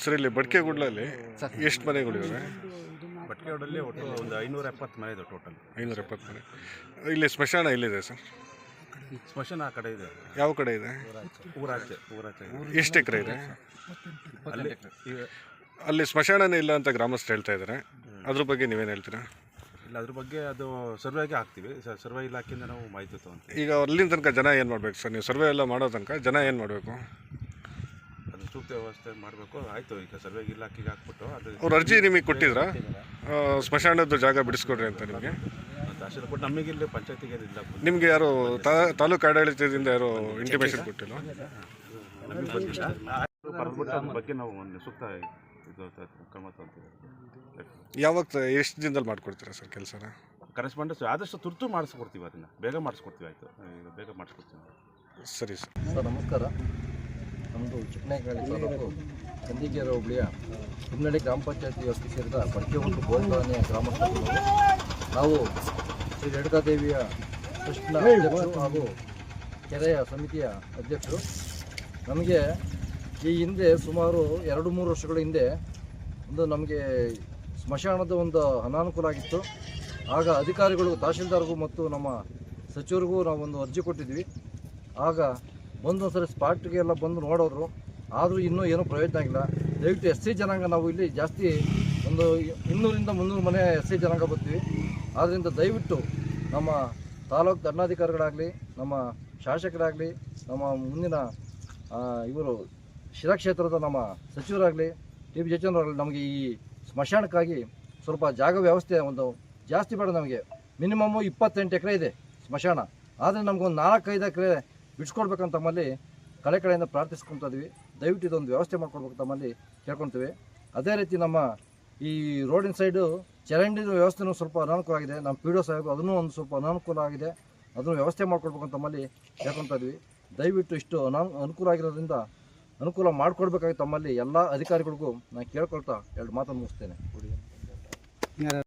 Sir, ಇಲ್ಲಿ ಬಟ್ಕೆಗುಡ್ಲಲ್ಲಿ ಎಷ್ಟು ಮನೆಗಳಿವೆ? ಬಟ್ಕೆಗೂಡಲ್ಲಿ ಒಟ್ಟು ಒಂದು 570 ಮನೆ ಇದೆ ಟೋಟಲ್. 570 ಮನೆ. ಇಲ್ಲಿ ಸ್ಮಶಾನ ಎಲ್ಲಿದೆ ಸರ್? ಸ್ಮಶಾನ ಆ ಕಡೆ ಇದೆ. ಯಾವ ಕಡೆ ಇದೆ? ಊರಾಚೆ. ಎಷ್ಟು ಎಕರೆ ಇದೆ? ಅಲ್ಲಿ ಅಲ್ಲಿ ಸ್ಮಶಾನನೇ ಇಲ್ಲ ಅಂತ ಗ್ರಾಮಸ್ಥರು ಹೇಳ್ತಾ ಇದ್ದಾರೆ. ಅದ್ರ ಬಗ್ಗೆ ನೀವೇನು ಹೇಳ್ತೀರಾ? ಇಲ್ಲ, ಅದ್ರ ಬಗ್ಗೆ ಅದು ಸರ್ವೆಗೆ ಹಾಕ್ತೀವಿ. ಸರ್ವೆ ಇಲಾಖೆಯಿಂದ ನಾವು ಮಾಹಿತಿ ತೊಗೊಂತೀವಿ. ಈಗ ಅಲ್ಲಿನ ತನಕ ಜನ ಏನು ಮಾಡಬೇಕು ಸರ್? ನೀವು ಸರ್ವೆ ಎಲ್ಲ ಮಾಡೋ ತನಕ ಜನ ಏನು ಮಾಡಬೇಕು? ಅದು ಸೂಕ್ತ ವ್ಯವಸ್ಥೆ ಮಾಡಬೇಕು. ಆಯಿತು, ಈಗ ಸರ್ವೆ ಇಲಾಖೆಗೆ ಹಾಕ್ಬಿಟ್ಟು ಅದು ಅವ್ರು ಅರ್ಜಿ ನಿಮಗೆ ಕೊಟ್ಟಿದ್ರಾ ಸ್ಮಶಾನದ ಜಾಗ ಬಿಡಿಸ್ಕೊಡ್ರಿ ಅಂತ? ನಿಮಗೆ ತಹಶೀಲ್ ಕೊಟ್ಟು ನಮಗೆ ಇಲ್ಲಿ ಪಂಚಾಯತಿಗೆ ಇಲ್ಲ. ನಿಮಗೆ ಯಾರು ತಾಲೂಕು ಆಡಳಿತದಿಂದ ಯಾರು ಇಂಟಿಮೇಷನ್ ಕೊಟ್ಟಿಲ್ಲ? ನಮಗೆ ಬಂದಿಲ್ಲ. ಬರೆದ್ಬಿಟ್ಟು ಅದ್ರ ಬಗ್ಗೆ ನಾವು ಒಂದು ಸೂಕ್ತ ಇದು ಕ್ರಮ ತೊಗೊತೀವಿ. ಯಾವಾಗ ಎಷ್ಟು ದಿನದಲ್ಲಿ ಮಾಡಿಕೊಡ್ತೀರಾ ಸರ್ ಕೆಲಸನ? ಕರೆಸ್ಪಾಂಡೆನ್ಸ್ ಆದಷ್ಟು ತುರ್ತು ಮಾಡಿಸ್ಕೊಡ್ತೀವಿ. ಅದನ್ನು ಬೇಗ ಮಾಡಿಸ್ಕೊಡ್ತೀವಿ. ಆಯಿತು, ಈಗ ಬೇಗ ಮಾಡಿಸ್ಕೊಡ್ತೀವಿ. ಸರಿ ಸರ್. ಸರ್ ನಮಸ್ಕಾರ. ನಮ್ಮದು ಚಿಕ್ಕನೇಕಳ್ಳಿ ತಾಲೂಕು ಕಂದಿಗೇರಿ ಹೋಬಳಿಯ ಹಿನ್ನಳ್ಳಿ ಗ್ರಾಮ ಪಂಚಾಯತಿ ವ್ಯಾಪ್ತಿ ಸೇರಿದ ಬಡ್ಕೆಗುಡ್ಲು ಗೋಲ್ಕಾಲನಿಯ ಗ್ರಾಮಸ್ಥರು ನಾವು ಶ್ರೀ ರೇಣುಕಾದೇವಿಯ ಟ್ರಸ್ಟ್ನ ಅಧ್ಯಕ್ಷರು ಹಾಗೂ ಕೆರೆಯ ಸಮಿತಿಯ ಅಧ್ಯಕ್ಷರು. ನಮಗೆ ಈ ಹಿಂದೆ ಸುಮಾರು 2-3 ವರ್ಷಗಳ ಹಿಂದೆ ನಮಗೆ ಸ್ಮಶಾನದ ಒಂದು ಅನಾನುಕೂಲ ಆಗಿತ್ತು. ಆಗ ಅಧಿಕಾರಿಗಳು ತಹಶೀಲ್ದಾರ್ಗೂ ಮತ್ತು ನಮ್ಮ ಸಚಿವರಿಗೂ ನಾವು ಒಂದು ಅರ್ಜಿ ಕೊಟ್ಟಿದ್ವಿ. ಆಗ ಒಂದೊಂದ್ಸರಿ ಸ್ಪಾಟ್ಗೆ ಎಲ್ಲ ಬಂದು ನೋಡೋರು, ಆದರೂ ಇನ್ನೂ ಏನೂ ಪ್ರಯೋಜನ ಆಗಿಲ್ಲ. ದಯವಿಟ್ಟು SC ಜನಾಂಗ ನಾವು ಇಲ್ಲಿ ಜಾಸ್ತಿ ಒಂದು 200-300 ಮನೆ SC ಜನಾಂಗ ಬರ್ತೀವಿ. ಆದ್ದರಿಂದ ದಯವಿಟ್ಟು ನಮ್ಮ ತಾಲೂಕು ದಂಡಾಧಿಕಾರಿಗಳಾಗಲಿ, ನಮ್ಮ ಶಾಸಕರಾಗಲಿ, ನಮ್ಮ ಮುಂದಿನ ಇವರು ಶಿರಾಕ್ಷೇತ್ರದ ನಮ್ಮ ಸಚಿವರಾಗಲಿ, TB ಜಯಚಂದ್ರರಾಗಲಿ ನಮಗೆ ಈ ಸ್ಮಶಾನಕ್ಕಾಗಿ ಸ್ವಲ್ಪ ಜಾಗ ವ್ಯವಸ್ಥೆ ಒಂದು ಜಾಸ್ತಿ ಬೇಡ. ನಮಗೆ ಮಿನಿಮಮ್ಮು 28 ಎಕರೆ ಇದೆ ಸ್ಮಶಾನ. ಆದರೆ ನಮಗೊಂದು 4-5 ಎಕರೆ ಬಿಡಿಸ್ಕೊಡ್ಬೇಕಂತ ತಮ್ಮಲ್ಲಿ ಕಡೆಯಿಂದ ಪ್ರಾರ್ಥಿಸ್ಕೊತಾ ಇದ್ವಿ. ದಯವಿಟ್ಟು ಇದೊಂದು ವ್ಯವಸ್ಥೆ ಮಾಡ್ಕೊಡ್ಬೇಕು ತಮ್ಮಲ್ಲಿ ಕೇಳ್ಕೊತೀವಿ. ಅದೇ ರೀತಿ ನಮ್ಮ ಈ ರೋಡಿನ ಸೈಡು ಚರಂಡಿ ವ್ಯವಸ್ಥೆನೂ ಸ್ವಲ್ಪ ಅನಾನುಕೂಲ ಆಗಿದೆ. ನಮ್ಮ PDO ಸಾಹೇಬರು ಅದನ್ನೂ ಒಂದು ಸ್ವಲ್ಪ ಅನಾನುಕೂಲ ಆಗಿದೆ, ಅದನ್ನು ವ್ಯವಸ್ಥೆ ಮಾಡ್ಕೊಡ್ಬೇಕಂತ ತಮ್ಮಲ್ಲಿ ಕೇಳ್ಕೊತಾ ಇದ್ವಿ. ದಯವಿಟ್ಟು ಇಷ್ಟು ಅನುಕೂಲ ಆಗಿರೋದ್ರಿಂದ ಅನುಕೂಲ ಮಾಡಿಕೊಡ್ಬೇಕಾಗಿ ತಮ್ಮಲ್ಲಿ ಎಲ್ಲ ಅಧಿಕಾರಿಗಳಿಗೂ ನಾನು ಕೇಳ್ಕೊಳ್ತಾ 2 ಮಾತನ್ನು ಮುಗಿಸ್ತೇನೆ.